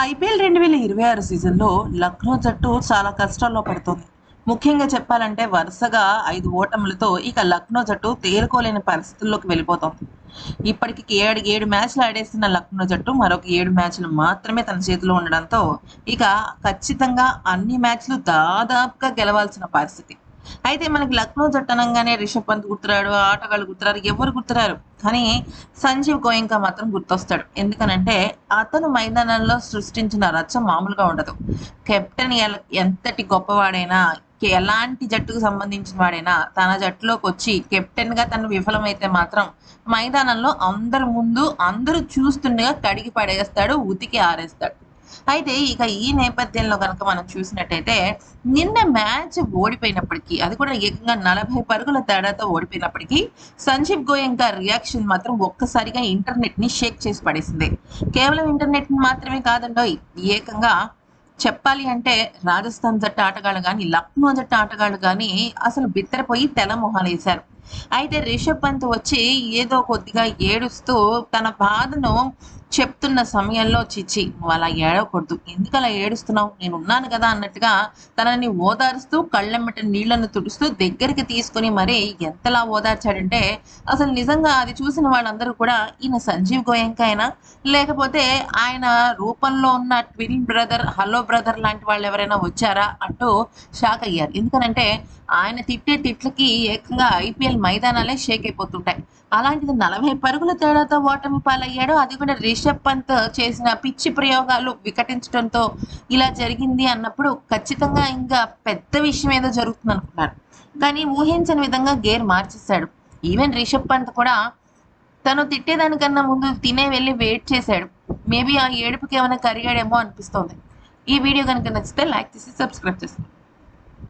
IPL 2026 సీజన్లో లక్నో జట్టు చాలా కష్టాల్లో పడుతోంది. ముఖ్యంగా చెప్పాలంటే వరుసగా 5 ఓటములతో ఇక లక్నో జట్టు తేరుకోలేని పరిస్థితుల్లోకి వెళ్ళిపోతోంది. ఇప్పటికి 7 మ్యాచ్లు ఆడేసిన లక్నో జట్టు మరొక 7 మ్యాచ్లు మాత్రమే తన చేతిలో ఉండడంతో ఇక ఖచ్చితంగా అన్ని మ్యాచ్లు దాదాపుగా గెలవాల్సిన పరిస్థితి. అయితే మనకి లక్నో జట్టు అనంగానే రిషబ్ పంత్ గుర్తురాడు, ఆటగాళ్ళు గుర్తురారు, ఎవరు గుర్తురారు. కానీ సంజీవ్ గోయంకా మాత్రం గుర్తొస్తాడు. ఎందుకనంటే అతను మైదానంలో సృష్టించిన రచ్చ మామూలుగా ఉండదు. కెప్టెన్ ఎంతటి గొప్పవాడైనా, ఎలాంటి జట్టుకు సంబంధించిన వాడైనా తన జట్టులోకి వచ్చి కెప్టెన్గా తను విఫలమైతే మాత్రం మైదానంలో అందరి ముందు అందరూ చూస్తుండగా కడిగి పడేస్తాడు, ఉతికి ఆరేస్తాడు. అయితే ఇక ఈ నేపథ్యంలో కనుక మనం చూసినట్టయితే నిన్న మ్యాచ్ ఓడిపోయినప్పటికీ, అది కూడా ఏకంగా 40 పరుగుల తేడాతో ఓడిపోయినప్పటికీ సంజీవ్ గోయంకా రియాక్షన్ మాత్రం ఒక్కసారిగా ఇంటర్నెట్ ని షేక్ చేసి పడేసింది. కేవలం ఇంటర్నెట్ మాత్రమే కాదండోయ్, ఏకంగా చెప్పాలి అంటే రాజస్థాన్ జట్టు ఆటగాళ్ళు కానీ, లక్నో జట్టు ఆటగాళ్ళు కానీ అసలు బిత్తరపోయి తెల్ల మొహాలు వేశారు. అయితే రిషబ్ పంత్ వచ్చి ఏదో కొద్దిగా ఏడుస్తూ తన బాధను చెప్తున్న సమయంలో చిచ్చి నువ్వు అలా ఏడవకూడదు, ఎందుకు అలా ఏడుస్తున్నావు, నేను ఉన్నాను కదా అన్నట్టుగా తనని ఓదారుస్తూ కళ్ళెమ్మట నీళ్లను తుడుస్తూ దగ్గరికి తీసుకుని మరీ ఎంతలా ఓదార్చాడంటే అసలు నిజంగా అది చూసిన వాళ్ళందరూ కూడా ఈయన సంజీవ్ గోయంకాయనా, లేకపోతే ఆయన రూపంలో ఉన్న ట్విన్ బ్రదర్, హలో బ్రదర్ లాంటి వాళ్ళు ఎవరైనా వచ్చారా అంటూ షాక్ అయ్యారు. ఎందుకనంటే ఆయన తిట్టే తిట్లకి ఏకంగా ఐపీఎల్ మైదానాలే షేక్ అయిపోతుంటాయి. అలాంటిది 40 పరుగుల తేడాతో ఓటమి పాలయ్యాడు. అది కూడా రిషబ్ పంత్ చేసిన పిచ్చి ప్రయోగాలు వికటించడంతో ఇలా జరిగింది అన్నప్పుడు ఖచ్చితంగా ఇంకా పెద్ద విషయం ఏదో జరుగుతుంది అనుకున్నారు. కానీ ఊహించని విధంగా గేర్ మార్చేశాడు. ఈవెన్ రిషబ్ పంత్ కూడా తను తిట్టేదానికన్నా ముందు తినే వెళ్ళి వెయిట్ చేశాడు. మేబీ ఆ ఏడుపుకి ఏమైనా కరిగాడేమో అనిపిస్తోంది. ఈ వీడియో కనుక నచ్చితే లైక్ చేసి సబ్స్క్రైబ్ చేసుకోండి.